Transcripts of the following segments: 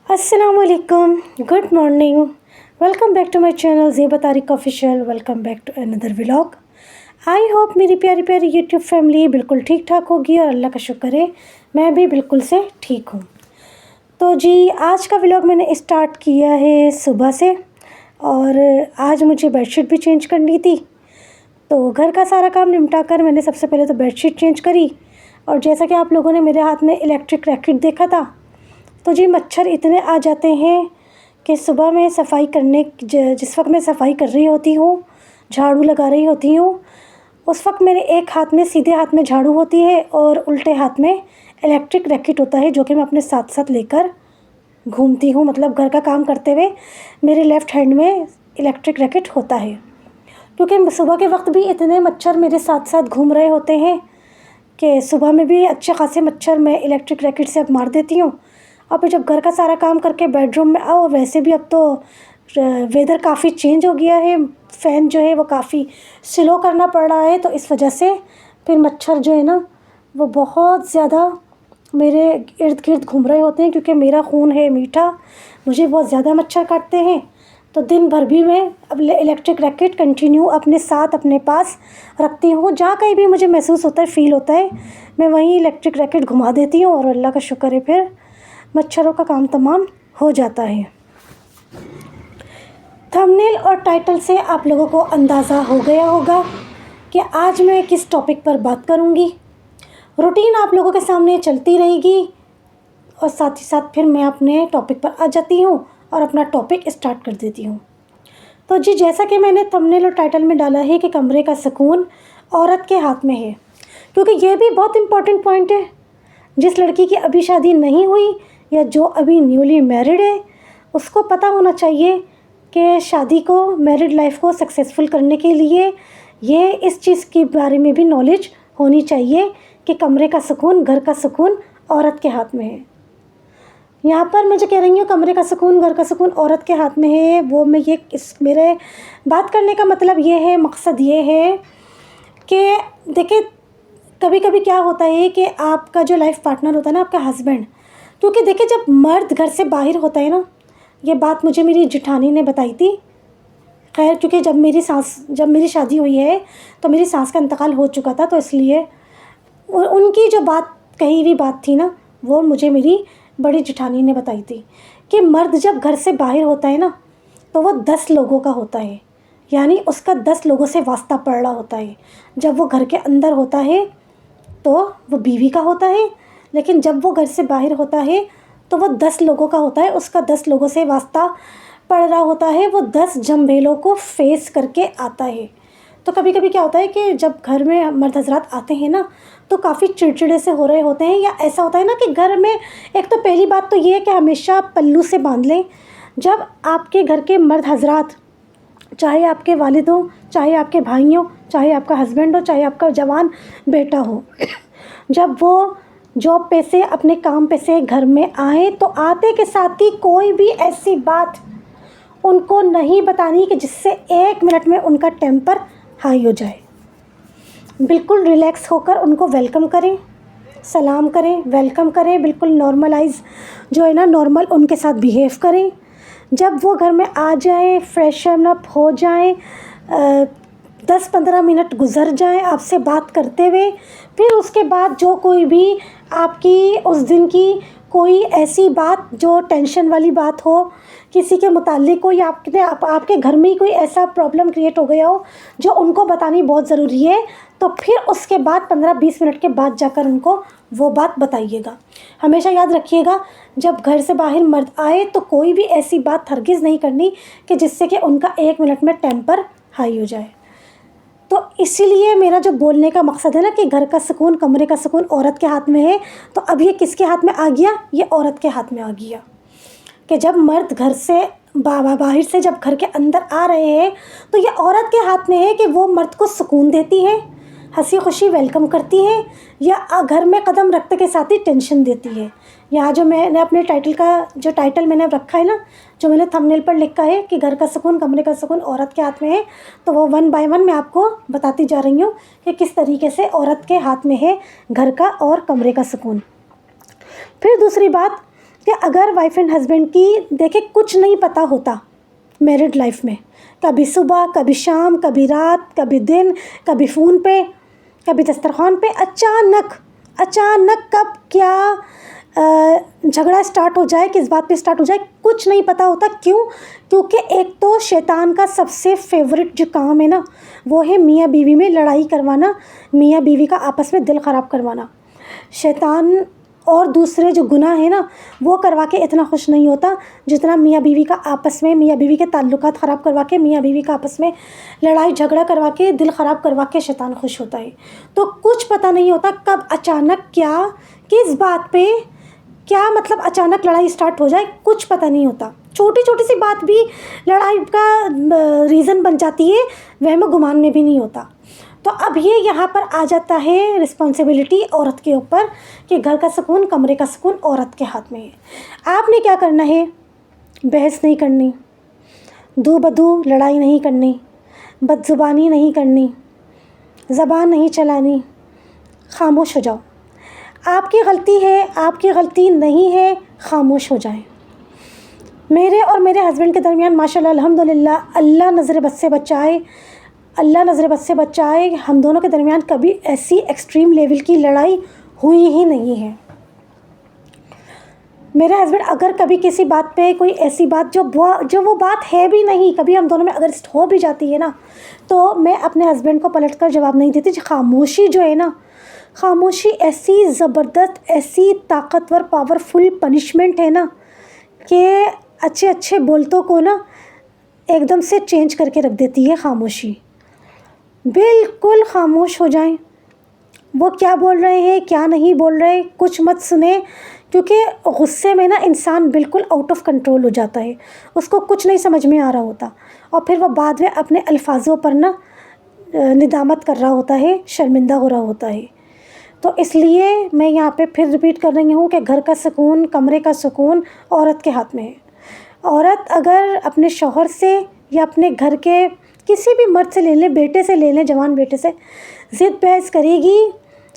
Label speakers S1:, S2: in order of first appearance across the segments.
S1: Assalamualaikum, good morning. Welcome back to my channel Zeba Tariq Official. Welcome back to another vlog. I hope मेरी प्यारी प्यारी YouTube family बिल्कुल ठीक ठाक होगी और अल्लाह का शुक्र है मैं भी बिल्कुल से ठीक हूँ। तो जी आज का व्लॉग मैंने स्टार्ट किया है सुबह से और आज मुझे बेडशीट भी चेंज करनी थी। तो घर का सारा काम निपटा कर मैंने सबसे पहले तो बेडशीट चेंज करी और जैसा कि आप लोगों ने मेरे हाथ में इलेक्ट्रिक रैकेट देखा था, तो जी मच्छर इतने आ जाते हैं कि सुबह में सफाई करने जिस वक्त मैं सफाई कर रही होती हूँ, झाड़ू लगा रही होती हूँ, उस वक्त मेरे एक हाथ में सीधे हाथ में झाड़ू होती है और उल्टे हाथ में इलेक्ट्रिक रैकेट होता है जो कि मैं अपने साथ साथ लेकर घूमती हूँ। मतलब घर का काम करते हुए मेरे लेफ़्ट हैंड में इलेक्ट्रिक रैकेट होता है, क्योंकि सुबह के वक्त भी इतने मच्छर मेरे साथ साथ घूम रहे होते हैं कि सुबह में भी अच्छे खासे मच्छर मैं इलेक्ट्रिक रैकेट से अब मार देती हूँ। और फिर जब घर का सारा काम करके बेडरूम में आओ, वैसे भी अब तो वेदर काफ़ी चेंज हो गया है, फ़ैन जो है वो काफ़ी स्लो करना पड़ रहा है, तो इस वजह से फिर मच्छर जो है ना वो बहुत ज़्यादा मेरे इर्द गिर्द घूम रहे होते हैं। क्योंकि मेरा खून है मीठा, मुझे बहुत ज़्यादा मच्छर काटते हैं, तो दिन भर भी मैं अब इलेक्ट्रिक रैकेट कंटिन्यू अपने साथ अपने पास रखती हूँ। जहाँ कहीं भी मुझे महसूस होता है, फ़ील होता है, मैं वहीं इलेक्ट्रिक रैकेट घुमा देती हूँ और अल्लाह का शुक्र है फिर मच्छरों का काम तमाम हो जाता है। थंबनेल और टाइटल से आप लोगों को अंदाज़ा हो गया होगा कि आज मैं किस टॉपिक पर बात करूंगी। रूटीन आप लोगों के सामने चलती रहेगी और साथ ही साथ फिर मैं अपने टॉपिक पर आ जाती हूं और अपना टॉपिक स्टार्ट कर देती हूं। तो जी जैसा कि मैंने थंबनेल और टाइटल में डाला है कि कमरे का सुकून औरत के हाथ में है, क्योंकि ये भी बहुत इम्पोर्टेंट पॉइंट है। जिस लड़की की अभी शादी नहीं हुई या जो अभी न्यूली मैरिड है, उसको पता होना चाहिए कि शादी को, मैरिड लाइफ को सक्सेसफुल करने के लिए ये इस चीज़ के बारे में भी नॉलेज होनी चाहिए कि कमरे का सुकून, घर का सुकून औरत के हाथ में है। यहाँ पर मैं जो कह रही हूँ कमरे का सुकून, घर का सुकून औरत के हाथ में है, वो मैं ये मेरे बात करने का मतलब ये है, मकसद ये है कि देखिए कभी कभी क्या होता है कि आपका जो लाइफ पार्टनर होता है ना, आपका हस्बैंड, क्योंकि देखिए जब मर्द घर से बाहर होता है ना, ये बात मुझे मेरी जिठानी ने बताई थी। खैर क्योंकि जब मेरी शादी हुई है तो मेरी सास का इंतकाल हो चुका था, तो इसलिए उनकी जो बात कही हुई बात थी ना, वो मुझे मेरी बड़ी जिठानी ने बताई थी कि मर्द जब घर से बाहर होता है ना, तो वो 10 लोगों का होता है, यानी उसका 10 लोगों से वास्ता पड़ रहा होता है। जब वो घर के अंदर होता है तो वो बीवी का होता है, लेकिन जब वो घर से बाहर होता है तो वो 10 लोगों का होता है, उसका 10 लोगों से वास्ता पड़ रहा होता है, वो 10 झमेलों को फेस करके आता है। तो कभी कभी क्या होता है कि जब घर में मर्द हजरात आते हैं ना, तो काफ़ी चिड़चिड़े से हो रहे होते हैं, या ऐसा होता है ना कि घर में एक तो पहली बात तो ये है कि हमेशा पल्लू से बांध लें। जब आपके घर के मर्द हजरात, चाहे आपके वालिद हो, चाहे आपके भाई हो, चाहे आपका हस्बैंड हो, चाहे आपका जवान बेटा हो, जब वो जॉब पे से, अपने काम पे से घर में आए, तो आते के साथ ही कोई भी ऐसी बात उनको नहीं बतानी कि जिससे 1 मिनट में उनका टेम्पर हाई हो जाए। बिल्कुल रिलैक्स होकर उनको वेलकम करें, सलाम करें, वेलकम करें, बिल्कुल नॉर्मलाइज जो है ना, नॉर्मल उनके साथ बिहेव करें। जब वो घर में आ जाए, फ्रेशन अप हो जाए, 10-15 मिनट गुजर जाएं आपसे बात करते हुए, फिर उसके बाद जो कोई भी आपकी उस दिन की कोई ऐसी बात जो टेंशन वाली बात हो किसी के मुताल्लिक हो, या आपके घर में ही कोई ऐसा प्रॉब्लम क्रिएट हो गया हो जो उनको बतानी बहुत ज़रूरी है, तो फिर उसके बाद 15-20 मिनट के बाद जाकर उनको वो बात बताइएगा। हमेशा याद रखिएगा, जब घर से बाहर मर्द आए तो कोई भी ऐसी बात हरगिज़ नहीं करनी कि जिससे कि उनका 1 मिनट में टेम्पर हाई हो जाए। तो इसीलिए मेरा जो बोलने का मकसद है ना कि घर का सुकून, कमरे का सुकून औरत के हाथ में है, तो अब ये किसके हाथ में आ गया? ये औरत के हाथ में आ गया कि जब मर्द घर से बाहर से जब घर के अंदर आ रहे हैं, तो ये औरत के हाथ में है कि वो मर्द को सुकून देती है, हंसी खुशी वेलकम करती है, या घर में कदम रखते के साथ ही टेंशन देती है। यहाँ जो मैंने अपने टाइटल मैंने रखा है ना, जो मैंने थंबनेल पर लिखा है कि घर का सुकून, कमरे का सुकून औरत के हाथ में है, तो वो 1 बाय 1 मैं आपको बताती जा रही हूँ कि किस तरीके से औरत के हाथ में है घर का और कमरे का सुकून। फिर दूसरी बात, कि अगर वाइफ एंड हस्बैंड की देखिए कुछ नहीं पता होता मैरिड लाइफ में, कभी सुबह, कभी शाम, कभी रात, कभी दिन, कभी फ़ोन पे, कभी दस्तरखान पे, अचानक कब क्या झगड़ा स्टार्ट हो जाए, किस बात पे स्टार्ट हो जाए, कुछ नहीं पता होता। क्यों? क्योंकि एक तो शैतान का सबसे फेवरेट जो काम है ना, वो है मियाँ बीवी में लड़ाई करवाना, मियाँ बीवी का आपस में दिल ख़राब करवाना। शैतान और दूसरे जो गुनाह है ना, वो करवा के इतना खुश नहीं होता जितना मियाँ बीवी का आपस में, मियाँ बीवी के ताल्लुकात ख़राब करवा के, मियाँ बीवी का आपस में लड़ाई झगड़ा करवा के, दिल ख़राब करवा के शैतान खुश होता है। तो कुछ पता नहीं होता कब अचानक क्या, किस बात पे क्या, मतलब अचानक लड़ाई स्टार्ट हो जाए, कुछ पता नहीं होता। छोटी छोटी सी बात भी लड़ाई का रीज़न बन जाती है, वहम गुमान में भी नहीं होता। तो अब ये यहाँ पर आ जाता है रिस्पॉन्सिबिलिटी औरत के ऊपर कि घर का सुकून, कमरे का सुकून औरत के हाथ में है। आपने क्या करना है? बहस नहीं करनी, दो बदू लड़ाई नहीं करनी, बदजुबानी नहीं करनी, ज़बान नहीं चलानी, खामोश हो जाओ। आपकी गलती है, आपकी गलती नहीं है, खामोश हो जाएं। मेरे और मेरे हस्बैंड के दरमियान माशाल्लाह अल्हम्दुलिल्लाह, अल्लाह नज़र बद से बचाए, अल्लाह नज़र बद से बचाए, हम दोनों के दरमियान कभी ऐसी एक्सट्रीम लेवल की लड़ाई हुई ही नहीं है। मेरे हस्बैंड अगर कभी किसी बात पे कोई ऐसी बात जो वो बात है भी नहीं, कभी हम दोनों में अगर हो भी जाती है ना, तो मैं अपने हस्बैंड को पलट कर जवाब नहीं देती। खामोशी जो है ना, खामोशी ऐसी ज़बरदस्त, ऐसी ताकतवर, पावरफुल पनिशमेंट है ना कि अच्छे अच्छे बोलतों को ना एकदम से चेंज करके रख देती है खामोशी। बिल्कुल खामोश हो जाएं, वो क्या बोल रहे हैं, क्या नहीं बोल रहे, कुछ मत सुने, क्योंकि गुस्से में ना इंसान बिल्कुल आउट ऑफ कंट्रोल हो जाता है, उसको कुछ नहीं समझ में आ रहा होता और फिर वो बाद में अपने अल्फाजों पर ना निदामत कर रहा होता है, शर्मिंदा हो रहा होता है। तो इसलिए मैं यहाँ पे फिर रिपीट कर रही हूँ कि घर का सुकून, कमरे का सुकून औरत के हाथ में है। औरत अगर अपने शौहर से या अपने घर के किसी भी मर्द से ले लें, बेटे से ले लें, जवान बेटे से ज़िद बहस करेगी,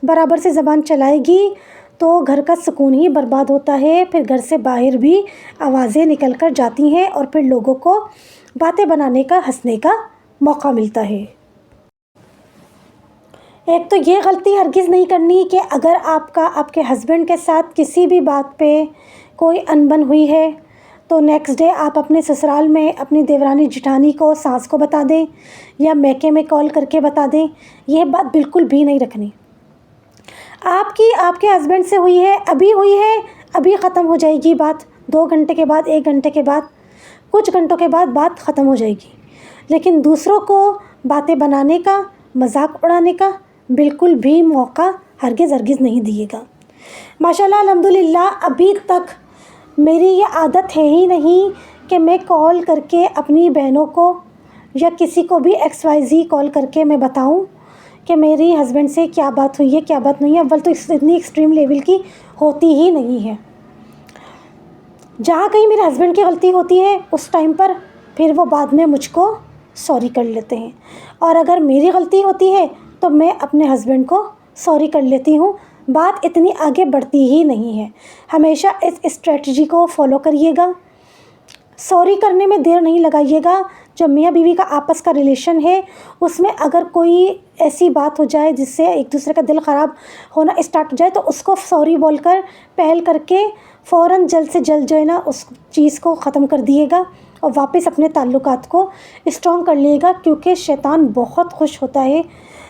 S1: बराबर से ज़बान चलाएगी, तो घर का सुकून ही बर्बाद होता है। फिर घर से बाहर भी आवाज़ें निकल कर जाती हैं और फिर लोगों को बातें बनाने का, हंसने का मौका मिलता है। एक तो ये गलती हरगिज़ नहीं करनी कि अगर आपके हस्बैंड के साथ किसी भी बात पे कोई अनबन हुई है तो नेक्स्ट डे आप अपने ससुराल में अपनी देवरानी जिठानी को, सास को बता दें या मैके में कॉल करके बता दें। यह बात बिल्कुल भी नहीं रखनी। आपके हस्बैंड से हुई है, अभी ख़त्म हो जाएगी बात, 2 घंटे के बाद, 1 घंटे के बाद, कुछ घंटों के बाद बात ख़त्म हो जाएगी। लेकिन दूसरों को बातें बनाने का, मजाक उड़ाने का बिल्कुल भी मौका हरगिज़ नहीं दिएगा। माशाल्लाह अल्हम्दुलिल्लाह, अभी तक मेरी ये आदत है ही नहीं कि मैं कॉल करके अपनी बहनों को या किसी को भी XYZ कॉल करके मैं बताऊं कि मेरी हस्बैंड से क्या बात हुई है, क्या बात नहीं है। अव्वल तो इतनी एक्सट्रीम लेवल की होती ही नहीं है। जहाँ कहीं मेरे हस्बैंड की गलती होती है उस टाइम पर फिर वो बाद में मुझको सॉरी कर लेते हैं, और अगर मेरी गलती होती है तो मैं अपने हस्बैंड को सॉरी कर लेती हूँ। बात इतनी आगे बढ़ती ही नहीं है। हमेशा इस स्ट्रेटजी को फॉलो करिएगा, सॉरी करने में देर नहीं लगाइएगा। जब मियाँ बीवी का आपस का रिलेशन है उसमें अगर कोई ऐसी बात हो जाए जिससे एक दूसरे का दिल ख़राब होना स्टार्ट हो जाए तो उसको सॉरी बोलकर, पहल करके फ़ौरन जल्द से जल्द जो है ना उस चीज़ को ख़त्म कर दिएगा और वापस अपने ताल्लुकात को स्ट्रॉन्ग कर लिएगा। क्योंकि शैतान बहुत खुश होता है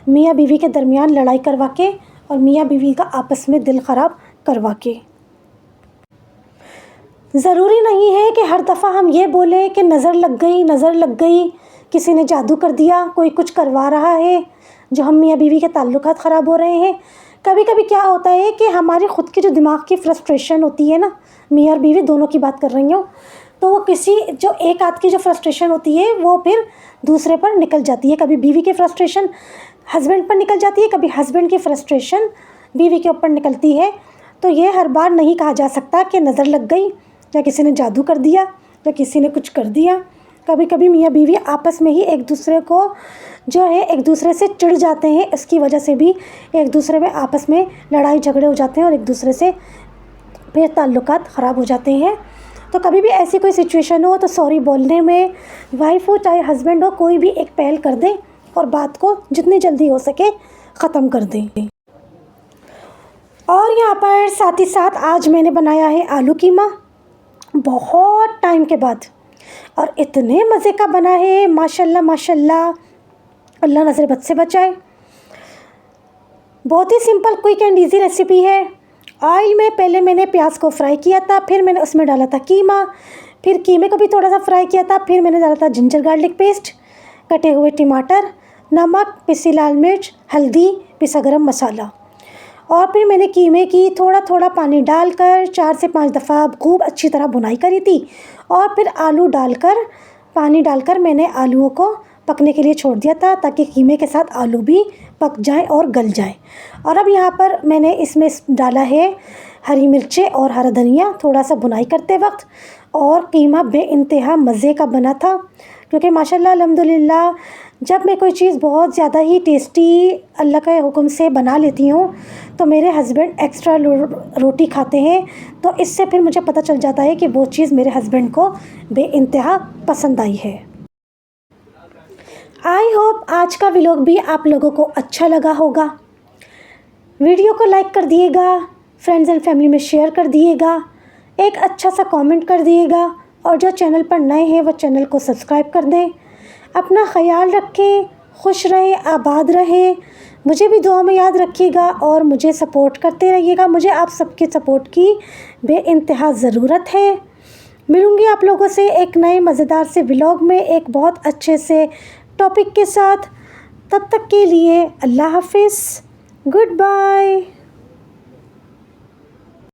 S1: मियाँ बीवी के दरमियान लड़ाई करवा के और मियाँ बीवी का आपस में दिल ख़राब करवा के। ज़रूरी नहीं है कि हर दफ़ा हम ये बोलें कि नज़र लग गई, किसी ने जादू कर दिया, कोई कुछ करवा रहा है जो हम मियाँ बीवी के ताल्लुकात ख़राब हो रहे हैं। कभी कभी क्या होता है कि हमारी ख़ुद की जो दिमाग की फ्रस्ट्रेशन होती है ना, मियाँ और बीवी दोनों की बात कर रही हूँ, तो वो किसी जो एक आध की जो फ्रस्ट्रेशन होती है वो फिर दूसरे पर निकल जाती है। कभी बीवी की फ्रस्ट्रेशन हस्बैंड पर निकल जाती है, कभी हस्बैंड की फ्रस्ट्रेशन बीवी के ऊपर निकलती है। तो ये हर बार नहीं कहा जा सकता कि नज़र लग गई या किसी ने जादू कर दिया या किसी ने कुछ कर दिया। कभी कभी मियाँ बीवी आपस में ही एक दूसरे को जो है एक दूसरे से चिढ़ जाते हैं, इसकी वजह से भी एक दूसरे में आपस में लड़ाई झगड़े हो जाते हैं और एक दूसरे से फिर ताल्लुकात ख़राब हो जाते हैं। तो कभी भी ऐसी कोई सिचुएशन हो तो सॉरी बोलने में वाइफ हो चाहे हस्बैंड हो, कोई भी एक पहल कर दें और बात को जितनी जल्दी हो सके ख़त्म कर दें। और यहाँ पर साथ ही साथ आज मैंने बनाया है आलू कीमा, बहुत टाइम के बाद, और इतने मज़े का बना है माशाल्लाह माशाल्लाह, अल्लाह नज़र बद से बचाए। बहुत ही simple quick and easy recipe है। ऑयल में पहले मैंने प्याज को फ्राई किया था, फिर मैंने उसमें डाला था कीमा, फिर कीमे को भी थोड़ा सा फ्राई किया था, फिर मैंने डाला था जिंजर गार्लिक पेस्ट, कटे हुए टमाटर, नमक, पिसी लाल मिर्च, हल्दी, पिसा गरम मसाला, और फिर मैंने कीमे की थोड़ा थोड़ा पानी डालकर 4 से 5 दफ़ा खूब अच्छी तरह भुनाई करी थी, और फिर आलू डालकर पानी डालकर मैंने आलूओं को पकने के लिए छोड़ दिया था ताकि कीमे के साथ आलू भी पक जाए और गल जाए। और अब यहाँ पर मैंने इसमें डाला है हरी मिर्चें और हरा धनिया थोड़ा सा भुनाई करते वक्त, और कीमा बेइंतहा मज़े का बना था, क्योंकि माशाल्लाह अल्हम्दुलिल्लाह जब मैं कोई चीज़ बहुत ज़्यादा ही टेस्टी अल्लाह के हुक्म से बना लेती हूँ तो मेरे हस्बैंड एक्स्ट्रा रोटी खाते हैं, तो इससे फिर मुझे पता चल जाता है कि वो चीज़ मेरे हस्बैंड को बेइंतहा पसंद आई है। आई होप आज का व्लॉग भी आप लोगों को अच्छा लगा होगा। वीडियो को लाइक कर दिएगा, फ्रेंड्स एंड फैमिली में शेयर कर दिएगा, एक अच्छा सा कमेंट कर दिएगा, और जो चैनल पर नए हैं वो चैनल को सब्सक्राइब कर दें। अपना ख्याल रखें, खुश रहें, आबाद रहें, मुझे भी दुआ में याद रखिएगा और मुझे सपोर्ट करते रहिएगा। मुझे आप सबके सपोर्ट की बेइंतहा ज़रूरत है। मिलूँगी आप लोगों से एक नए मज़ेदार से व्लॉग में एक बहुत अच्छे से टॉपिक के साथ। तब तक के लिए अल्लाह हाफिज़, गुड बाय।